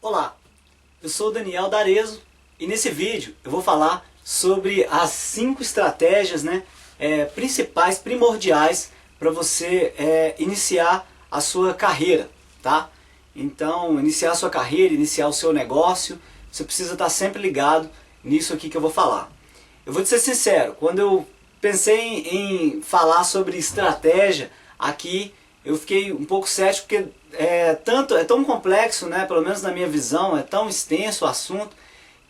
Olá, eu sou o Daniel D'Arezzo e nesse vídeo eu vou falar sobre as 5 estratégias principais, primordiais para você iniciar a sua carreira, tá? Então, iniciar a sua carreira, iniciar o seu negócio, você precisa estar sempre ligado nisso aqui que eu vou falar. Eu vou te ser sincero, quando eu pensei em falar sobre estratégia aqui, eu fiquei um pouco cético porque é tão complexo, né, pelo menos na minha visão, é tão extenso o assunto,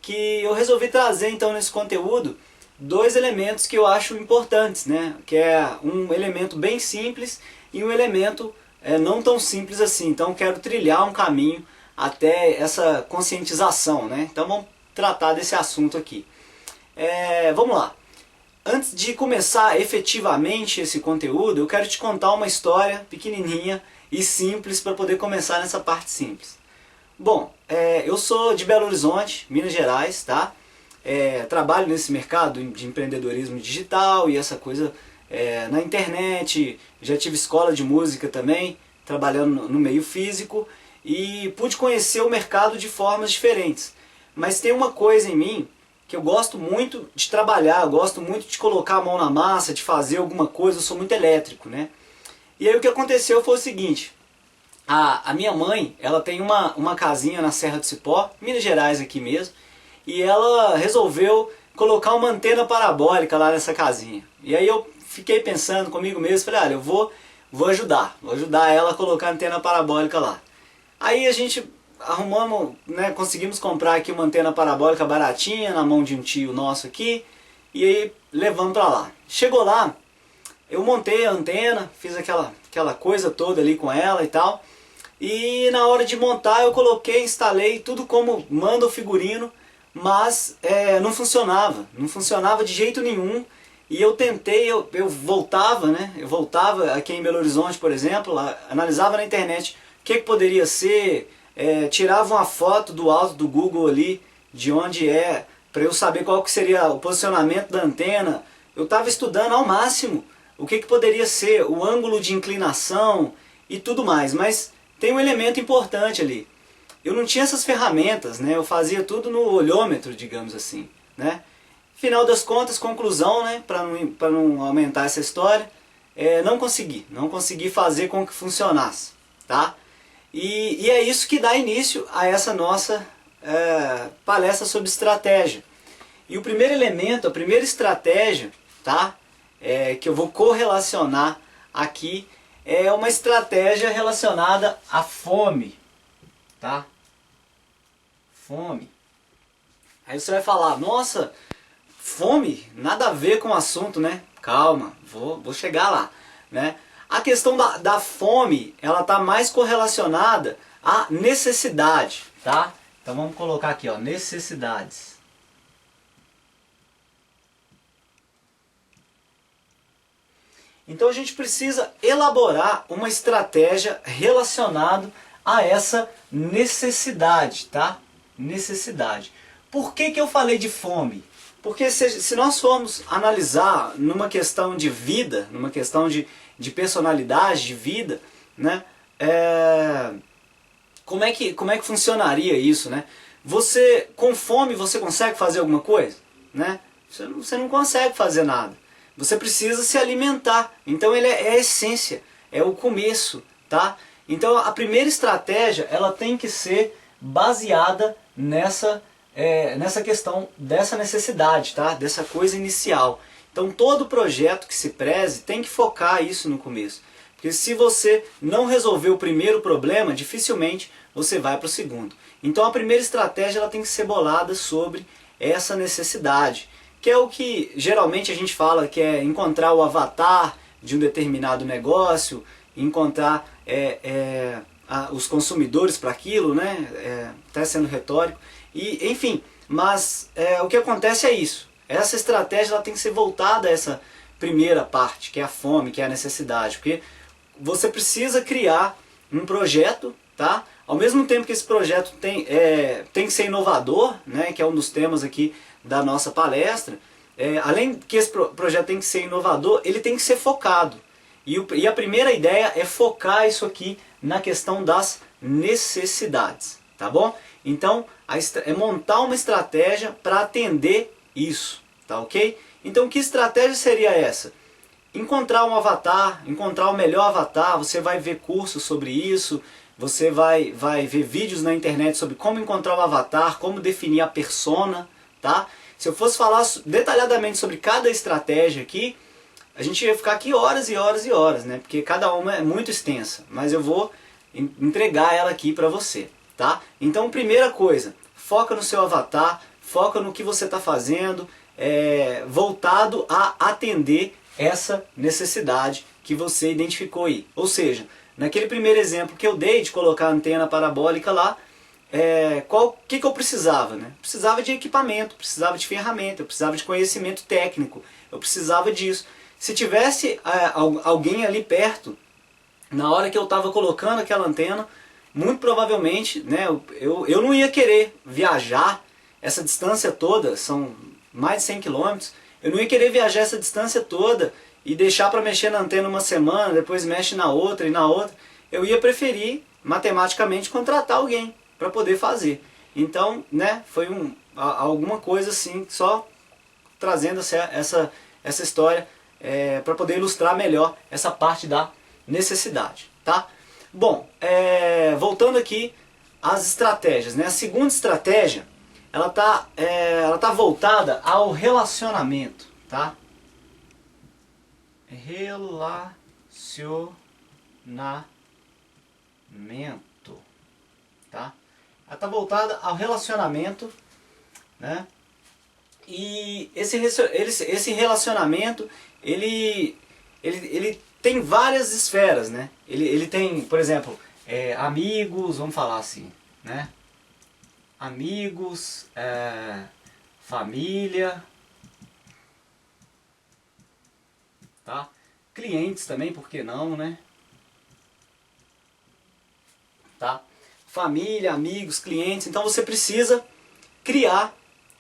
que eu resolvi trazer então nesse conteúdo 2 elementos que eu acho importantes, né, que é um elemento bem simples e um elemento não tão simples assim. Então quero trilhar um caminho até essa conscientização, né? Então vamos tratar desse assunto aqui. Vamos lá. Antes de começar efetivamente esse conteúdo, eu quero te contar uma história pequenininha e simples para poder começar nessa parte simples. Bom, eu sou de Belo Horizonte, Minas Gerais, tá? Trabalho nesse mercado de empreendedorismo digital e essa coisa na internet. Já tive escola de música também, trabalhando no meio físico, e pude conhecer o mercado de formas diferentes. Mas tem uma coisa em mim que eu gosto muito de trabalhar, eu gosto muito de colocar a mão na massa, de fazer alguma coisa, eu sou muito elétrico, né? E aí o que aconteceu foi o seguinte: a minha mãe, ela tem uma casinha na Serra do Cipó, Minas Gerais aqui mesmo, e ela resolveu colocar uma antena parabólica lá nessa casinha. E aí eu fiquei pensando comigo mesmo, falei, olha, eu vou ajudar ela a colocar a antena parabólica lá. Aí a gente arrumamos, né, conseguimos comprar aqui uma antena parabólica baratinha na mão de um tio nosso aqui, e aí levamos pra lá. Chegou lá, eu montei a antena, fiz aquela coisa toda ali com ela e tal, e na hora de montar eu coloquei, instalei tudo como manda o figurino, mas não funcionava de jeito nenhum. E eu tentei, eu voltava, né? Eu voltava aqui em Belo Horizonte, por exemplo, analisava na internet o que poderia ser, tirava uma foto do alto do Google ali, de onde para eu saber qual que seria o posicionamento da antena. Eu estava estudando ao máximo o que poderia ser, o ângulo de inclinação e tudo mais, mas tem um elemento importante ali. Eu não tinha essas ferramentas, né? Eu fazia tudo no olhômetro, digamos assim, né? Final das contas, conclusão, né? Para não aumentar essa história, não consegui fazer com que funcionasse, tá? E é isso que dá início a essa nossa palestra sobre estratégia. E o primeiro elemento, a primeira estratégia, tá? Que eu vou correlacionar aqui, é uma estratégia relacionada à fome, tá? Fome. Aí você vai falar, nossa, fome? Nada a ver com o assunto, né? Calma, vou chegar lá, né? A questão da fome, ela está mais correlacionada à necessidade, tá? Então vamos colocar aqui, ó, necessidades. Então a gente precisa elaborar uma estratégia relacionada a essa necessidade, tá? Necessidade. Por que eu falei de fome? Porque se nós formos analisar numa questão de vida, numa questão de personalidade, de vida, né? Como é que funcionaria isso, né? Você, com fome, você consegue fazer alguma coisa? Né? Você não consegue fazer nada. Você precisa se alimentar. Então ele é a essência, é o começo, tá? Então a primeira estratégia, ela tem que ser baseada nessa questão dessa necessidade, tá? Dessa coisa inicial. Então todo projeto que se preze tem que focar isso no começo. Porque se você não resolver o primeiro problema, dificilmente você vai para o segundo. Então a primeira estratégia, ela tem que ser bolada sobre essa necessidade, que é o que geralmente a gente fala, que é encontrar o avatar de um determinado negócio, encontrar os consumidores para aquilo, né? Tá sendo retórico. E, enfim, mas o que acontece é isso. Essa estratégia, ela tem que ser voltada a essa primeira parte, que é a fome, que é a necessidade. Porque você precisa criar um projeto, tá? Ao mesmo tempo que esse projeto tem que ser inovador, né? Que é um dos temas aqui da nossa palestra. Além que esse projeto tem que ser inovador, ele tem que ser focado. E a primeira ideia é focar isso aqui na questão das necessidades, tá bom? Então, é montar uma estratégia para atender isso, tá ok? Então, que estratégia seria essa? Encontrar um avatar, encontrar o melhor avatar, você vai ver cursos sobre isso, você vai ver vídeos na internet sobre como encontrar o avatar, como definir a persona, tá? Se eu fosse falar detalhadamente sobre cada estratégia aqui, a gente ia ficar aqui horas e horas e horas, né? Porque cada uma é muito extensa, mas eu vou entregar ela aqui para você, tá? Então, primeira coisa, foca no seu avatar, foca no que você está fazendo, voltado a atender essa necessidade que você identificou aí. Ou seja, naquele primeiro exemplo que eu dei de colocar a antena parabólica lá, que eu precisava, né? Precisava de equipamento, precisava de ferramenta, eu precisava de conhecimento técnico, eu precisava disso. Se tivesse alguém ali perto, na hora que eu estava colocando aquela antena, muito provavelmente, né, eu não ia querer viajar essa distância toda, são mais de 100 quilômetros, eu não ia querer viajar essa distância toda e deixar para mexer na antena uma semana, depois mexe na outra e na outra. Eu ia preferir, matematicamente, contratar alguém para poder fazer. Então, né, foi alguma coisa assim, só trazendo essa história para poder ilustrar melhor essa parte da necessidade, tá? Bom, voltando aqui às estratégias, né? A segunda estratégia, ela tá voltada ao relacionamento, tá? Relacionamento, tá? Ela tá voltada ao relacionamento, né? E esse relacionamento, ele tem várias esferas, né? Ele tem, por exemplo, amigos, vamos falar assim, né? Amigos, família, tá? Clientes também, por que não, né? Tá? Família, amigos, clientes. Então você precisa criar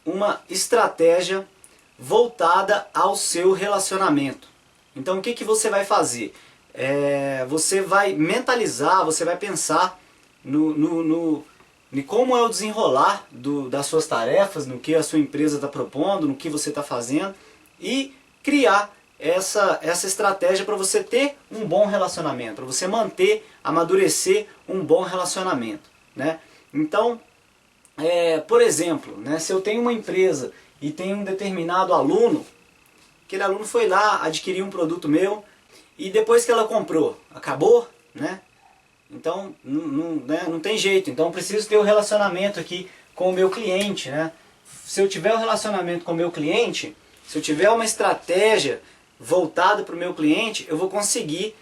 uma estratégia voltada ao seu relacionamento. Então o que você vai fazer? Você vai mentalizar, você vai pensar em como é o desenrolar das suas tarefas, no que a sua empresa está propondo, no que você está fazendo, e criar essa estratégia para você ter um bom relacionamento, para você manter, amadurecer um bom relacionamento, né? Então, por exemplo, né, se eu tenho uma empresa e tem um determinado aluno, aquele aluno foi lá, adquiriu um produto meu, e depois que ela comprou, acabou, né? Então, não tem jeito. Então, eu preciso ter um relacionamento aqui com o meu cliente, né? Se eu tiver um relacionamento com o meu cliente, se eu tiver uma estratégia voltada para o meu cliente, eu vou conseguir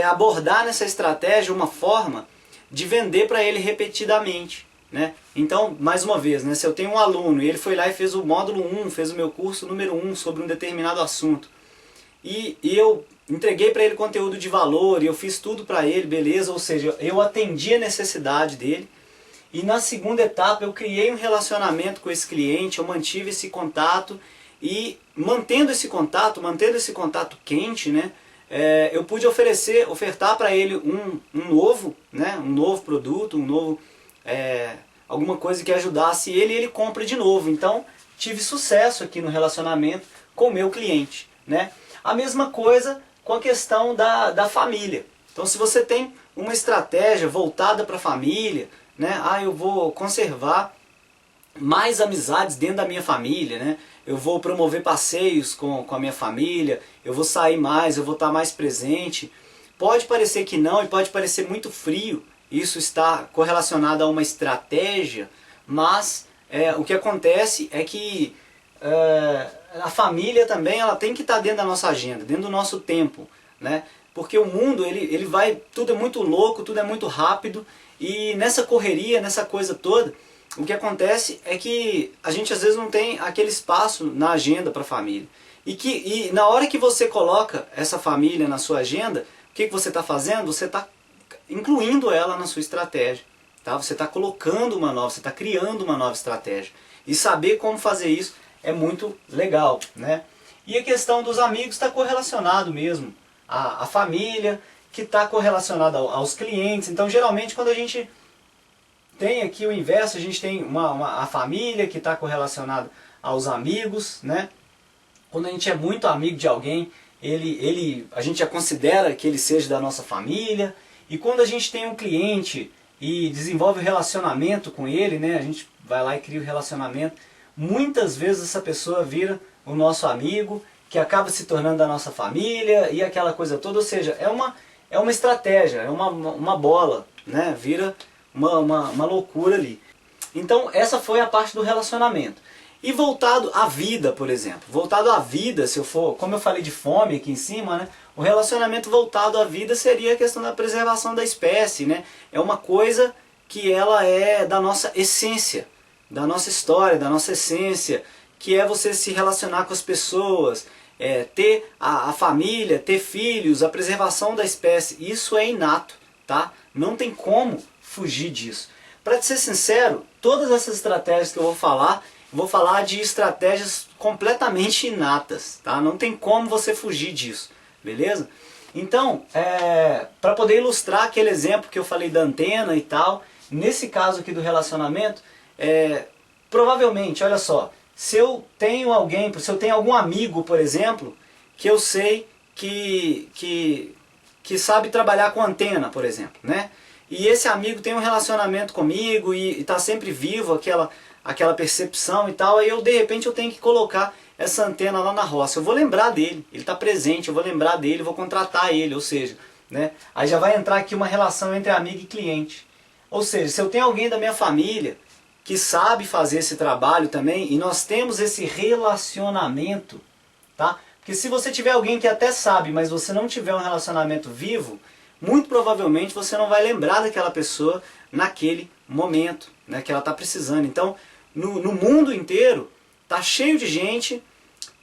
abordar nessa estratégia uma forma de vender para ele repetidamente, né? Então, mais uma vez, né, se eu tenho um aluno e ele foi lá e fez o módulo 1, fez o meu curso número 1 sobre um determinado assunto, e eu entreguei para ele conteúdo de valor, e eu fiz tudo para ele, beleza, ou seja, eu atendi a necessidade dele, e na segunda etapa eu criei um relacionamento com esse cliente, eu mantive esse contato, e mantendo esse contato quente, né, eu pude ofertar para ele um novo, né, um novo produto, alguma coisa que ajudasse ele, e ele compra de novo. Então tive sucesso aqui no relacionamento com o meu cliente, né? A mesma coisa com a questão da família. Então, se você tem uma estratégia voltada para a família, né? Eu vou conservar mais amizades dentro da minha família, né? Eu vou promover passeios com a minha família, eu vou sair mais, eu vou estar mais presente. Pode parecer que não, e pode parecer muito frio, isso está correlacionado a uma estratégia, mas o que acontece é que a família também ela tem que estar dentro da nossa agenda, dentro do nosso tempo, né? Porque o mundo, ele vai, tudo é muito louco, tudo é muito rápido, e nessa correria, nessa coisa toda, o que acontece é que a gente às vezes não tem aquele espaço na agenda para a família. E na hora que você coloca essa família na sua agenda, o que você está fazendo? Você está incluindo ela na sua estratégia, tá? Você está colocando você está criando uma nova estratégia. E saber como fazer isso é muito legal, né? E a questão dos amigos está correlacionado mesmo à família, que está correlacionada aos clientes. Então, geralmente, quando a gente tem aqui o inverso, a gente tem a família que está correlacionada aos amigos, né? Quando a gente é muito amigo de alguém, a gente já considera que ele seja da nossa família. E quando a gente tem um cliente e desenvolve um relacionamento com ele, né? A gente vai lá e cria o relacionamento. Muitas vezes essa pessoa vira o nosso amigo, que acaba se tornando da nossa família e aquela coisa toda. Ou seja, é uma estratégia, é uma bola, né? Vira uma loucura ali. Então essa foi a parte do relacionamento. E voltado à vida, por exemplo. Voltado à vida, se eu for, como eu falei de fome aqui em cima, né? O relacionamento voltado à vida seria a questão da preservação da espécie, né? É uma coisa que ela é da nossa essência, da nossa história, da nossa essência, que é você se relacionar com as pessoas, ter a família, ter filhos, a preservação da espécie. Isso é inato, tá? Não tem como fugir disso. Para ser sincero, todas essas estratégias que eu vou falar de estratégias completamente inatas, tá? Não tem como você fugir disso, beleza? Então, para poder ilustrar aquele exemplo que eu falei da antena e tal, nesse caso aqui do relacionamento, provavelmente, olha só, se eu tenho algum amigo, por exemplo, que eu sei que sabe trabalhar com antena, por exemplo, né? E esse amigo tem um relacionamento comigo e está sempre vivo aquela percepção e tal, aí de repente eu tenho que colocar essa antena lá na roça. Eu vou lembrar dele, ele está presente, eu vou lembrar dele, vou contratar ele, ou seja, né? Aí já vai entrar aqui uma relação entre amigo e cliente. Ou seja, se eu tenho alguém da minha família que sabe fazer esse trabalho também, e nós temos esse relacionamento, tá? Porque se você tiver alguém que até sabe, mas você não tiver um relacionamento vivo, muito provavelmente você não vai lembrar daquela pessoa naquele momento, né, que ela está precisando. Então, no mundo inteiro, tá cheio de gente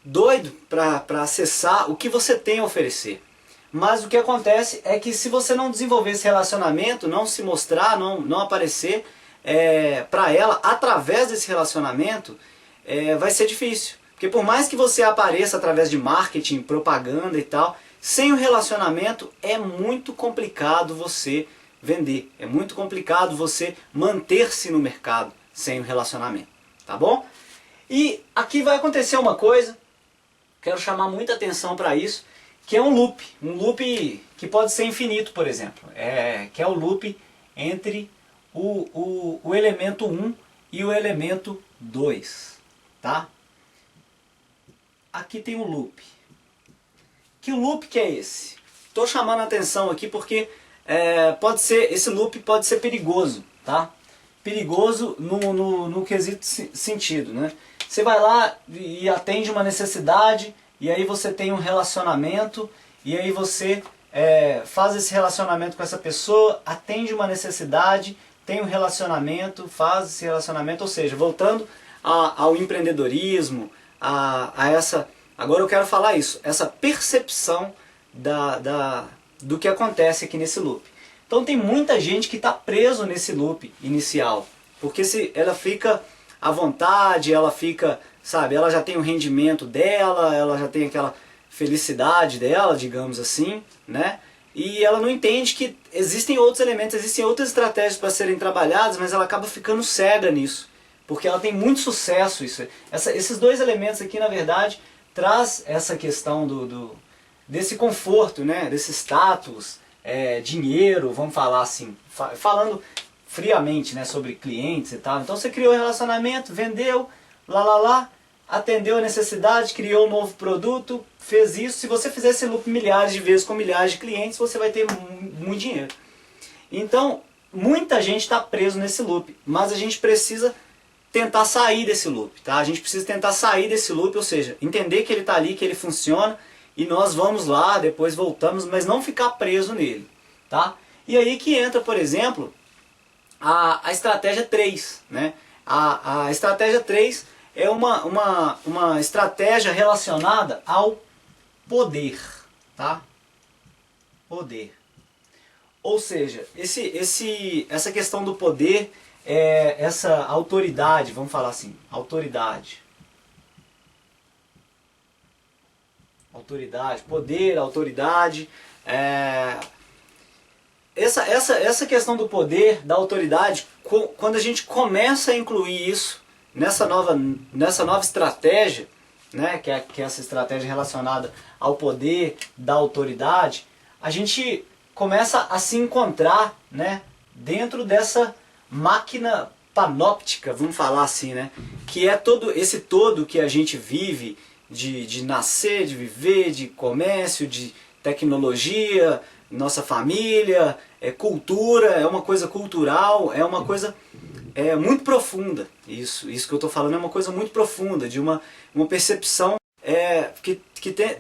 doido para acessar o que você tem a oferecer. Mas o que acontece é que se você não desenvolver esse relacionamento, não se mostrar, não aparecer para ela através desse relacionamento, vai ser difícil. Porque por mais que você apareça através de marketing, propaganda e tal, sem o relacionamento é muito complicado você vender. É muito complicado você manter-se no mercado sem o relacionamento. Tá bom? E aqui vai acontecer uma coisa, quero chamar muita atenção para isso, que é um loop. Um loop que pode ser infinito, por exemplo. Que é o loop entre o elemento 1 e o elemento 2. Tá? Aqui tem um loop. Que loop que é esse? Estou chamando a atenção aqui porque esse loop pode ser perigoso, tá? Perigoso no quesito sentido, né? Você vai lá e atende uma necessidade, e aí você tem um relacionamento, e aí você faz esse relacionamento com essa pessoa, atende uma necessidade, tem um relacionamento, faz esse relacionamento, ou seja, voltando ao empreendedorismo, agora eu quero falar isso, essa percepção do que acontece aqui nesse loop. Então tem muita gente que está preso nesse loop inicial, porque se ela fica à vontade, ela fica, sabe, ela já tem o rendimento dela, ela já tem aquela felicidade dela, digamos assim, né? E ela não entende que existem outros elementos, existem outras estratégias para serem trabalhadas, mas ela acaba ficando cega nisso, porque ela tem muito sucesso. Esses dois elementos aqui, na verdade, traz essa questão desse conforto, né? Desse status, dinheiro, vamos falar assim, falando friamente, né, sobre clientes e tal. Então você criou um relacionamento, vendeu, atendeu a necessidade, criou um novo produto, fez isso. Se você fizer esse loop milhares de vezes com milhares de clientes, você vai ter muito dinheiro. Então, muita gente está preso nesse loop, mas a gente precisa tentar sair desse loop, tá? A gente precisa tentar sair desse loop, ou seja, entender que ele está ali, que ele funciona, e nós vamos lá, depois voltamos, mas não ficar preso nele, tá? E aí que entra, por exemplo, a estratégia 3, né? A estratégia 3 é uma estratégia relacionada ao poder, tá? Poder. Ou seja, essa questão do poder, essa autoridade, vamos falar assim, autoridade, poder, autoridade, essa questão do poder, da autoridade, quando a gente começa a incluir isso nessa nova estratégia, né, que é essa estratégia relacionada ao poder, da autoridade, a gente começa a se encontrar, né, dentro dessa máquina panóptica, vamos falar assim, né, que é esse todo que a gente vive, de nascer, de viver, de comércio, de tecnologia, nossa família, cultura, é uma coisa cultural, é uma coisa muito profunda. Isso que eu estou falando é uma coisa muito profunda, de uma percepção que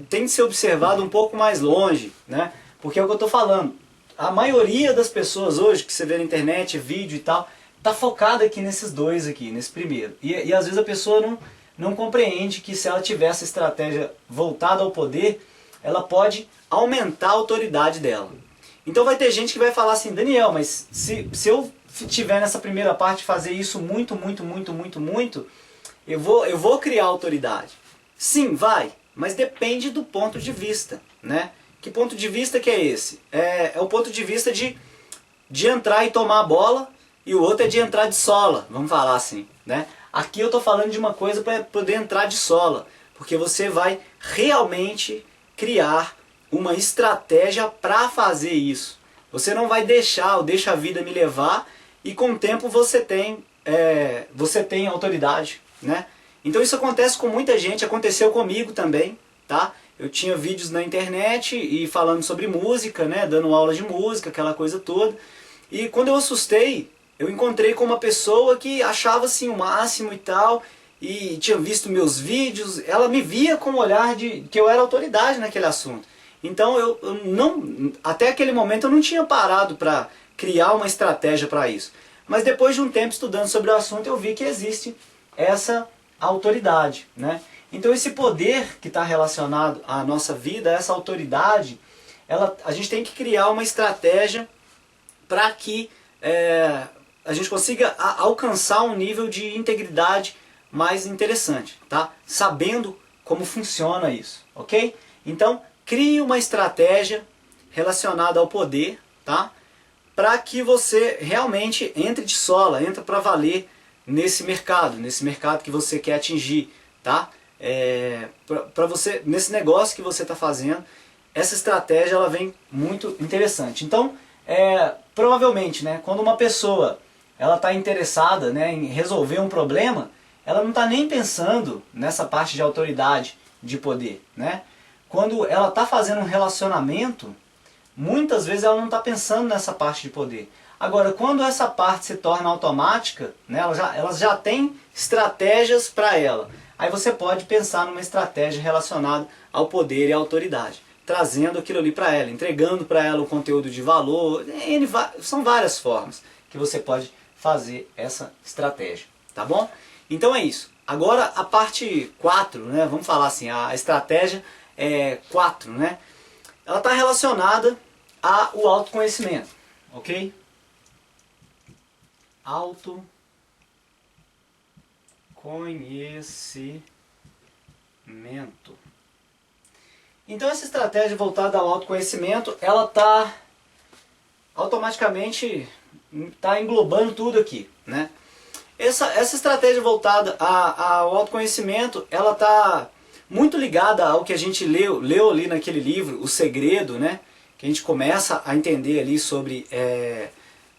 tem de ser observada um pouco mais longe, né? Porque é o que eu estou falando. A maioria das pessoas hoje que você vê na internet, vídeo e tal, está focada aqui nesses dois aqui, nesse primeiro. E às vezes a pessoa não compreende que se ela tiver essa estratégia voltada ao poder, ela pode aumentar a autoridade dela. Então vai ter gente que vai falar assim, Daniel, mas se eu tiver nessa primeira parte fazer isso muito, eu vou criar autoridade. Sim, vai, mas depende do ponto de vista, né? Que ponto de vista que é esse? É o ponto de vista de entrar e tomar a bola, e o outro é de entrar de sola, vamos falar assim, né? Aqui eu estou falando de uma coisa para poder entrar de sola, porque você vai realmente criar uma estratégia para fazer isso. Você não vai deixa a vida me levar, e com o tempo você tem autoridade, né? Então isso acontece com muita gente, aconteceu comigo também, tá? Eu tinha vídeos na internet e falando sobre música, né? Dando aula de música, aquela coisa toda. E quando eu assustei, eu encontrei com uma pessoa que achava assim o máximo e tal, e tinha visto meus vídeos, ela me via com o olhar de que eu era autoridade naquele assunto. Então até aquele momento eu não tinha parado para criar uma estratégia para isso. Mas depois de um tempo estudando sobre o assunto, eu vi que existe essa autoridade, né? Então esse poder que está relacionado à nossa vida, essa autoridade, a gente tem que criar uma estratégia para que a gente consiga alcançar um nível de integridade mais interessante, tá? Sabendo como funciona isso, ok? Então, crie uma estratégia relacionada ao poder, tá? Para que você realmente entre de sola, entre para valer nesse mercado que você quer atingir, tá? Para você, nesse negócio que você está fazendo, essa estratégia ela vem muito interessante. Então, provavelmente, né, quando uma pessoa ela está interessada, né, em resolver um problema, ela não está nem pensando nessa parte de autoridade, de poder, né? Quando ela está fazendo um relacionamento, muitas vezes ela não está pensando nessa parte de poder. Agora, quando essa parte se torna automática, né, ela já tem estratégias para ela. Aí você pode pensar numa estratégia relacionada ao poder e à autoridade, trazendo aquilo ali para ela, entregando para ela o conteúdo de valor. São várias formas que você pode fazer essa estratégia, tá bom? Então é isso. Agora a parte 4, né, vamos falar assim, a estratégia 4, né? Ela está relacionada ao autoconhecimento, ok? Autoconhecimento. Então essa estratégia voltada ao autoconhecimento, ela está automaticamente englobando tudo aqui, né? Essa estratégia voltada ao autoconhecimento, ela está muito ligada ao que a gente leu ali naquele livro, O Segredo, né? Que a gente começa a entender ali sobre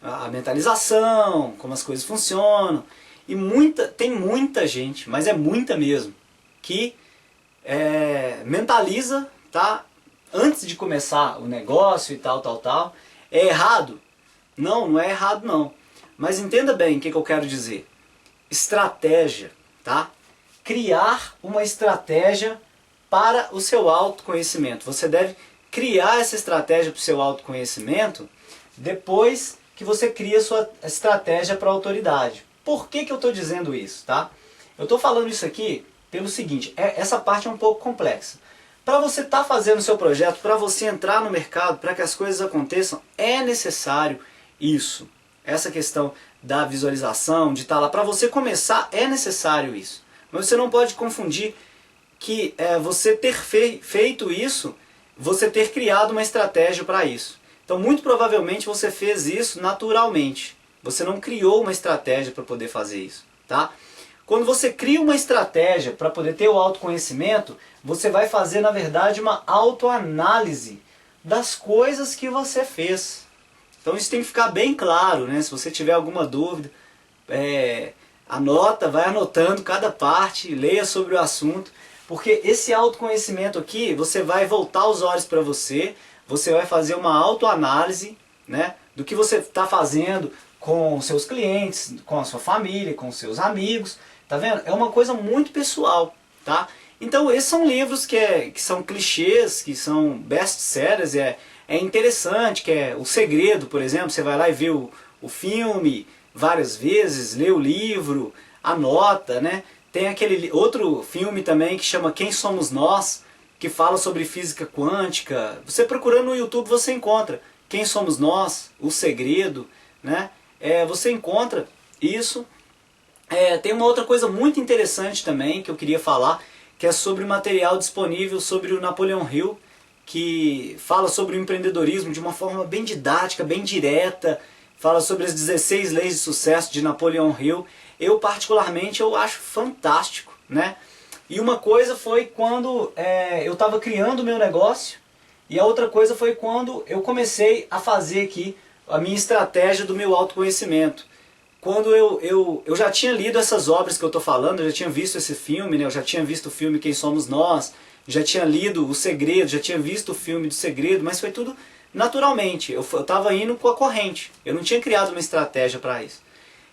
a mentalização, como as coisas funcionam. E tem muita gente, mas é muita mesmo, que mentaliza, tá? Antes de começar o negócio e tal. É errado? Não é errado não. Mas entenda bem o que eu quero dizer. Estratégia, tá? Criar uma estratégia para o seu autoconhecimento. Você deve criar essa estratégia para o seu autoconhecimento depois que você cria a sua estratégia para a autoridade. Por que eu estou dizendo isso, tá? Eu estou falando isso aqui pelo seguinte, essa parte é um pouco complexa. Para você estar fazendo o seu projeto, para você entrar no mercado, para que as coisas aconteçam, é necessário isso. Essa questão da visualização, de estar lá. Para você começar, é necessário isso. Mas você não pode confundir que você ter feito isso, você ter criado uma estratégia para isso. Então, muito provavelmente você fez isso naturalmente. Você não criou uma estratégia para poder fazer isso, tá? Quando você cria uma estratégia para poder ter o autoconhecimento, você vai fazer, na verdade, uma autoanálise das coisas que você fez. Então isso tem que ficar bem claro, né? Se você tiver alguma dúvida, anota, vai anotando cada parte, leia sobre o assunto, porque esse autoconhecimento aqui, você vai voltar os olhos para você, você vai fazer uma autoanálise, né, do que você está fazendo com seus clientes, com a sua família, com seus amigos, tá vendo? É uma coisa muito pessoal, tá? Então esses são livros que são clichês, que são best-sellers, é interessante, que é O Segredo, por exemplo, você vai lá e vê o filme várias vezes, lê o livro, anota, né? Tem aquele outro filme também que chama Quem Somos Nós, que fala sobre física quântica. Você procurando no YouTube você encontra Quem Somos Nós, O Segredo, né? Você encontra isso. Tem uma outra coisa muito interessante também que eu queria falar, que é sobre material disponível sobre o Napoleon Hill, que fala sobre o empreendedorismo de uma forma bem didática, bem direta, fala sobre as 16 leis de sucesso de Napoleon Hill. Eu particularmente eu acho fantástico, né? E uma coisa foi quando eu estava criando o meu negócio, e a outra coisa foi quando eu comecei a fazer aqui a minha estratégia do meu autoconhecimento. Quando eu já tinha lido essas obras que eu estou falando, eu já tinha visto esse filme, né? Eu já tinha visto o filme Quem Somos Nós, já tinha lido O Segredo, já tinha visto o filme do Segredo, mas foi tudo naturalmente. Eu estava indo com a corrente, eu não tinha criado uma estratégia para isso.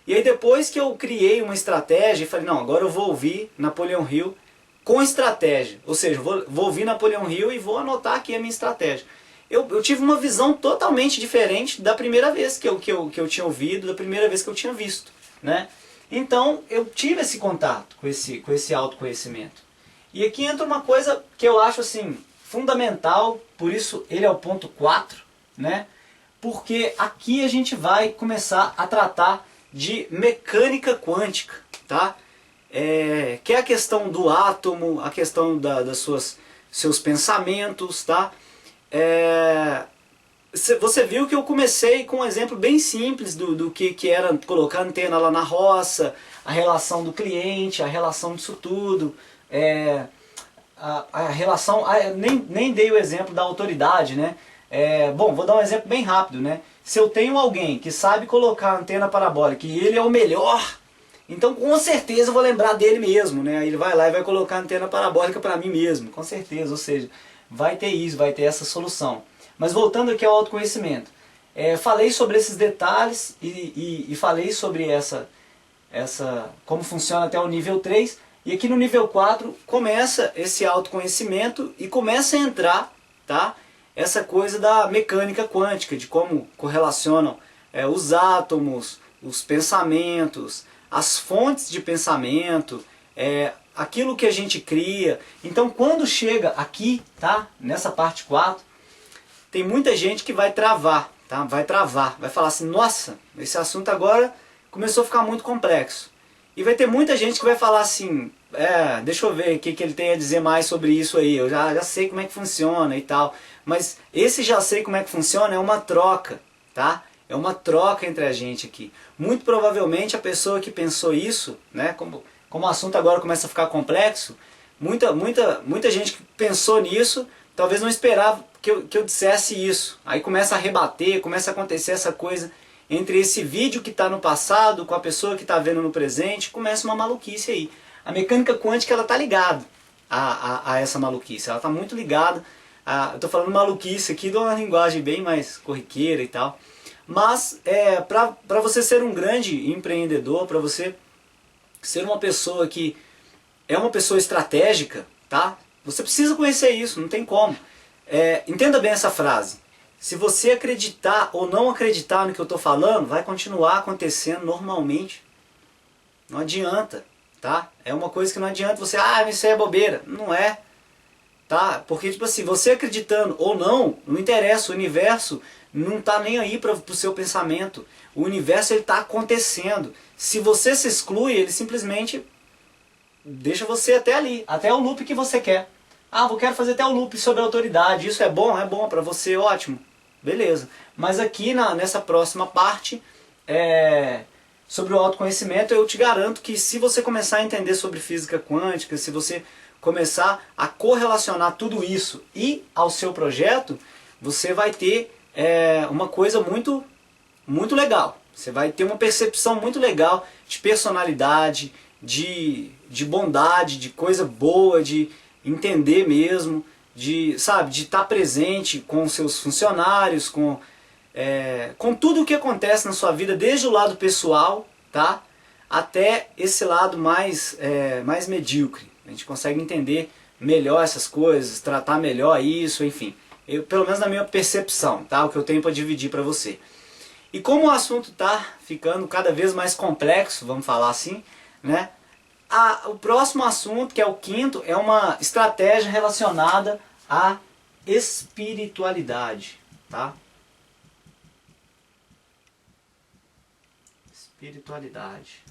E aí depois que eu criei uma estratégia, falei, não, agora eu vou ouvir Napoleon Hill com estratégia. Ou seja, vou ouvir Napoleon Hill e vou anotar aqui a minha estratégia. Eu tive uma visão totalmente diferente da primeira vez que eu tinha ouvido, da primeira vez que eu tinha visto, né? Então eu tive esse contato com esse autoconhecimento. E aqui entra uma coisa que eu acho assim fundamental, por isso ele é o ponto 4, né? Porque aqui a gente vai começar a tratar de mecânica quântica, tá? Que é a questão do átomo, a questão seus pensamentos, tá? Você viu que eu comecei com um exemplo bem simples do que era colocar antena lá na roça, a relação do cliente, a relação disso tudo, a relação, nem dei o exemplo da autoridade, né? Bom, vou dar um exemplo bem rápido, né? Se eu tenho alguém que sabe colocar antena parabólica e ele é o melhor, então com certeza eu vou lembrar dele mesmo, né? Aí ele vai lá e vai colocar antena parabólica para mim mesmo, com certeza, ou seja, vai ter isso, vai ter essa solução. Mas voltando aqui ao autoconhecimento, falei sobre esses detalhes e falei sobre como funciona até o nível 3, e aqui no nível 4 começa esse autoconhecimento e começa a entrar, tá? Essa coisa da mecânica quântica, de como correlacionam os átomos, os pensamentos, as fontes de pensamento, aquilo que a gente cria. Então quando chega aqui, tá? Nessa parte 4, tem muita gente que vai travar, tá? Vai falar assim, nossa, esse assunto agora começou a ficar muito complexo. E vai ter muita gente que vai falar assim, deixa eu ver o que ele tem a dizer mais sobre isso aí, eu já sei como é que funciona e tal. Mas esse já sei como é que funciona é uma troca, tá? É uma troca entre a gente aqui. Muito provavelmente a pessoa que pensou isso, né, como o assunto agora começa a ficar complexo, muita gente que pensou nisso, talvez não esperava que eu dissesse isso. Aí começa a rebater, começa a acontecer essa coisa entre esse vídeo que está no passado com a pessoa que está vendo no presente, começa uma maluquice aí. A mecânica quântica ela está ligada a essa maluquice, ela está muito ligada. Eu estou falando maluquice aqui de uma linguagem bem mais corriqueira e tal. Mas para você ser um grande empreendedor, para você ser uma pessoa que é uma pessoa estratégica, tá? Você precisa conhecer isso, não tem como. Entenda bem essa frase. Se você acreditar ou não acreditar no que eu estou falando, vai continuar acontecendo normalmente. Não adianta, tá? É uma coisa que não adianta você, isso aí é bobeira. Não é, tá? Porque, tipo assim, você acreditando ou não interessa, o universo não está nem aí para o seu pensamento. O universo está acontecendo. Se você se exclui, ele simplesmente deixa você até ali, até o loop que você quer. Eu quero fazer até o loop sobre a autoridade. Isso é bom para você, ótimo. beleza. Mas aqui nessa próxima parte, sobre o autoconhecimento, eu te garanto que se você começar a entender sobre física quântica, se você começar a correlacionar tudo isso e ao seu projeto, você vai ter uma coisa muito, muito legal. Você vai ter uma percepção muito legal de personalidade, de bondade, de coisa boa, de entender mesmo, de estar presente com seus funcionários, com tudo o que acontece na sua vida, desde o lado pessoal, tá, até esse lado mais medíocre. A gente consegue entender melhor essas coisas, tratar melhor isso, enfim. Pelo menos na minha percepção, tá, o que eu tenho para dividir para você. E como o assunto está ficando cada vez mais complexo, vamos falar assim, né? O próximo assunto, que é o quinto, é uma estratégia relacionada à espiritualidade, tá? Espiritualidade.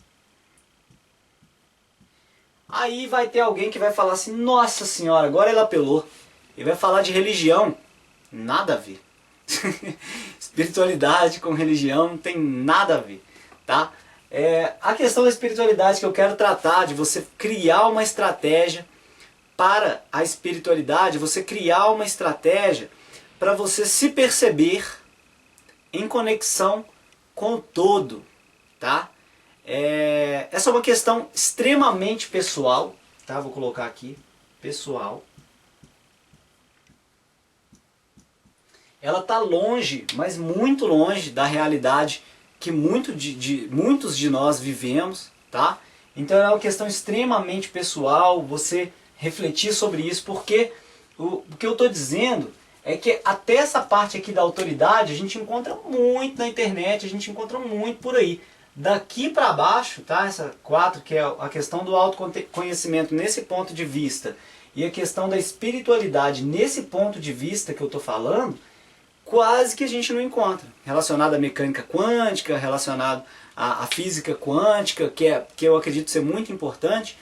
Aí vai ter alguém que vai falar assim, nossa senhora, agora ele apelou. Ele vai falar de religião. Nada a ver. Espiritualidade com religião não tem nada a ver, tá? A questão da espiritualidade que eu quero tratar, de você criar uma estratégia para a espiritualidade, você criar uma estratégia para você se perceber em conexão com o todo, tá? Essa é uma questão extremamente pessoal, tá? Vou colocar aqui, pessoal. Ela está longe, mas muito longe da realidade que muitos de nós vivemos, tá? Então é uma questão extremamente pessoal, você refletir sobre isso, porque o que eu estou dizendo é que até essa parte aqui da autoridade a gente encontra muito na internet, a gente encontra muito por aí. Daqui para baixo, tá? Essa 4, que é a questão do autoconhecimento nesse ponto de vista, e a questão da espiritualidade nesse ponto de vista que eu estou falando, quase que a gente não encontra. Relacionado à mecânica quântica, relacionado à física quântica, que eu acredito ser muito importante.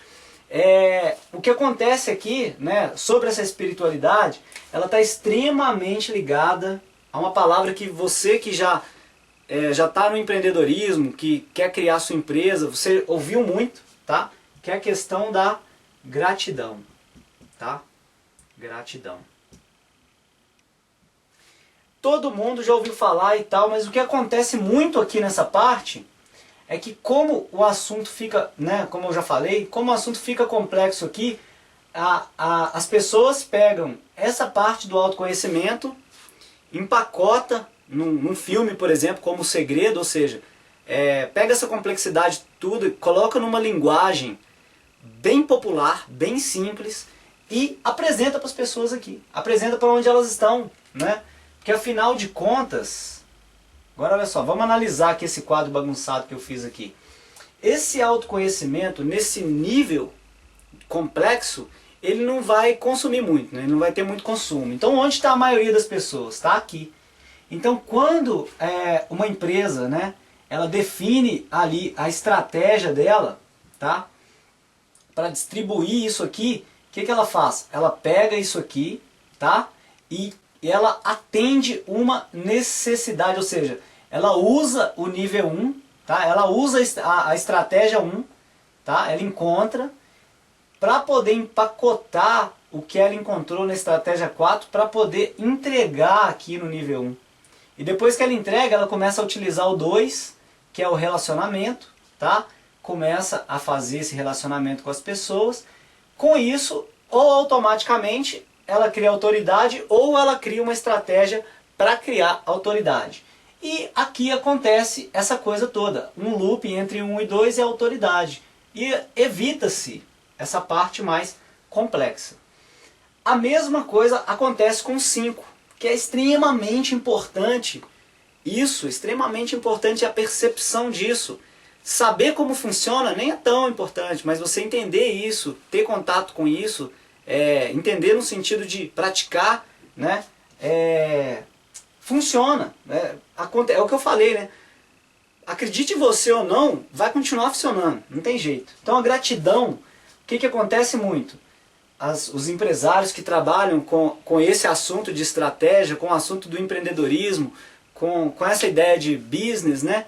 O que acontece aqui, né, sobre essa espiritualidade, ela está extremamente ligada a uma palavra que você que já está no empreendedorismo, que quer criar sua empresa, você ouviu muito, tá? Que é a questão da gratidão, tá? Gratidão. Todo mundo já ouviu falar e tal, mas o que acontece muito aqui nessa parte é que como o assunto fica, né, como eu já falei, como o assunto fica complexo aqui, as pessoas pegam essa parte do autoconhecimento, empacota num filme, por exemplo, como O Segredo, ou seja, pega essa complexidade tudo, coloca numa linguagem bem popular, bem simples, e apresenta para as pessoas aqui, apresenta para onde elas estão, né? Porque afinal de contas, agora olha só, vamos analisar aqui esse quadro bagunçado que eu fiz aqui. Esse autoconhecimento, nesse nível complexo, ele não vai consumir muito, né? Ele não vai ter muito consumo. Então onde está a maioria das pessoas? Está aqui. Então quando uma empresa, né, ela define ali a estratégia dela, tá, para distribuir isso aqui, o que ela faz? Ela pega isso aqui, tá, e ela atende uma necessidade, ou seja, ela usa o nível 1, tá? Ela usa a estratégia 1, tá? Ela encontra para poder empacotar o que ela encontrou na estratégia 4 para poder entregar aqui no nível 1. E depois que ela entrega, ela começa a utilizar o 2, que é o relacionamento, tá? Começa a fazer esse relacionamento com as pessoas. Com isso, ou automaticamente ela cria autoridade ou ela cria uma estratégia para criar autoridade. E aqui acontece essa coisa toda, um loop entre 1 e 2 é autoridade. E evita-se essa parte mais complexa. A mesma coisa acontece com 5, que é extremamente importante. Isso, extremamente importante é a percepção disso. Saber como funciona nem é tão importante, mas você entender isso, ter contato com isso, entender no sentido de praticar, né? Funciona. É o que eu falei, né? Acredite você ou não, vai continuar funcionando, não tem jeito. Então a gratidão, o que acontece muito? os empresários que trabalham com esse assunto de estratégia, com o assunto do empreendedorismo, com essa ideia de business, né?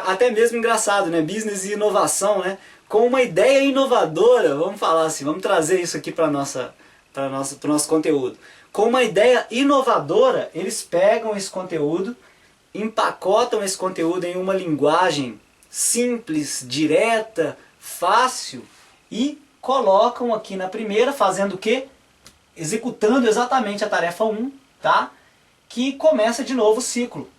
Até mesmo engraçado, né? Business e inovação, né? Com uma ideia inovadora, vamos falar assim, vamos trazer isso aqui para o nosso conteúdo. Com uma ideia inovadora, eles pegam esse conteúdo, empacotam esse conteúdo em uma linguagem simples, direta, fácil e colocam aqui na primeira, fazendo o quê? Executando exatamente a tarefa 1, tá? Que começa de novo o ciclo.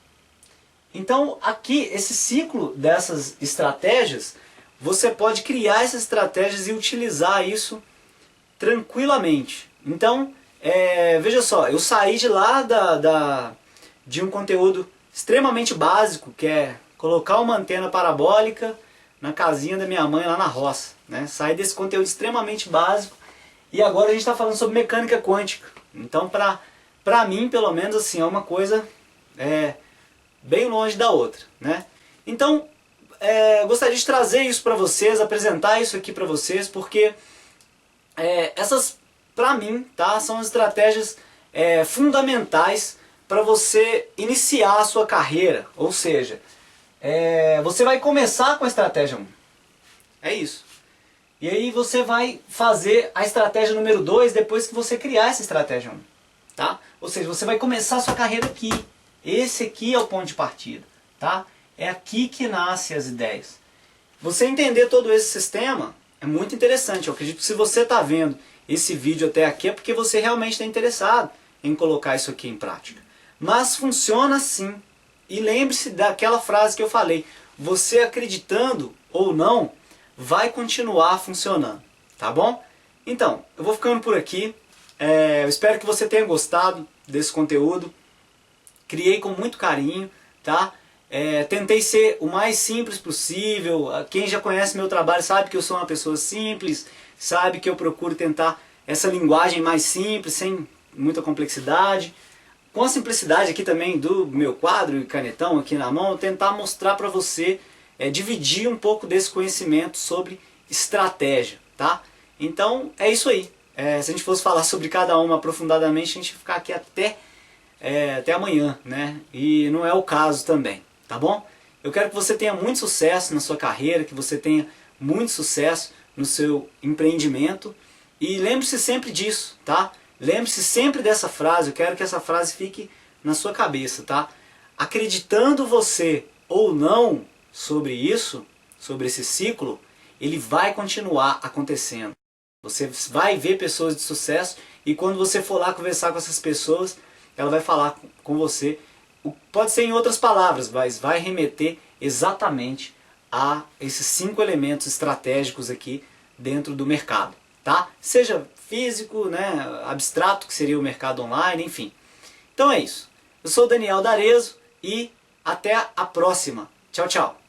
Então aqui, esse ciclo dessas estratégias, você pode criar essas estratégias e utilizar isso tranquilamente. Então, veja só, eu saí de lá de um conteúdo extremamente básico, que é colocar uma antena parabólica na casinha da minha mãe lá na roça, né? Saí desse conteúdo extremamente básico e agora a gente está falando sobre mecânica quântica. Então, para mim, pelo menos, assim, é uma coisa bem longe da outra, né? Então, gostaria de trazer isso para vocês, apresentar isso aqui para vocês, porque essas, para mim, tá, são as estratégias fundamentais para você iniciar a sua carreira. Ou seja, você vai começar com a estratégia 1. É isso. E aí você vai fazer a estratégia número 2 depois que você criar essa estratégia 1. Tá? Ou seja, você vai começar a sua carreira aqui. Esse aqui é o ponto de partida. Tá? É aqui que nascem as ideias. Você entender todo esse sistema é muito interessante. Eu acredito que se você está vendo esse vídeo até aqui é porque você realmente está interessado em colocar isso aqui em prática. Mas funciona assim. E lembre-se daquela frase que eu falei. Você acreditando ou não, vai continuar funcionando. Tá bom? Então, eu vou ficando por aqui. Eu espero que você tenha gostado desse conteúdo. Criei com muito carinho, tá? Tentei ser o mais simples possível. Quem já conhece meu trabalho sabe que eu sou uma pessoa simples, sabe que eu procuro tentar essa linguagem mais simples, sem muita complexidade. Com a simplicidade aqui também do meu quadro e canetão aqui na mão, tentar mostrar para você, dividir um pouco desse conhecimento sobre estratégia, tá? Então é isso aí. Se a gente fosse falar sobre cada uma aprofundadamente, a gente ia ficar aqui até amanhã, né? E não é o caso também, tá bom? Eu quero que você tenha muito sucesso na sua carreira, que você tenha muito sucesso no seu empreendimento. E lembre-se sempre disso, tá? Lembre-se sempre dessa frase, eu quero que essa frase fique na sua cabeça, tá? Acreditando você ou não sobre isso, sobre esse ciclo, ele vai continuar acontecendo. Você vai ver pessoas de sucesso e quando você for lá conversar com essas pessoas, ela vai falar com você, pode ser em outras palavras, mas vai remeter exatamente a esses 5 elementos estratégicos aqui dentro do mercado, tá? Seja físico, né, abstrato, que seria o mercado online, enfim. Então é isso. Eu sou o Daniel D'Arezzo e até a próxima. Tchau, tchau.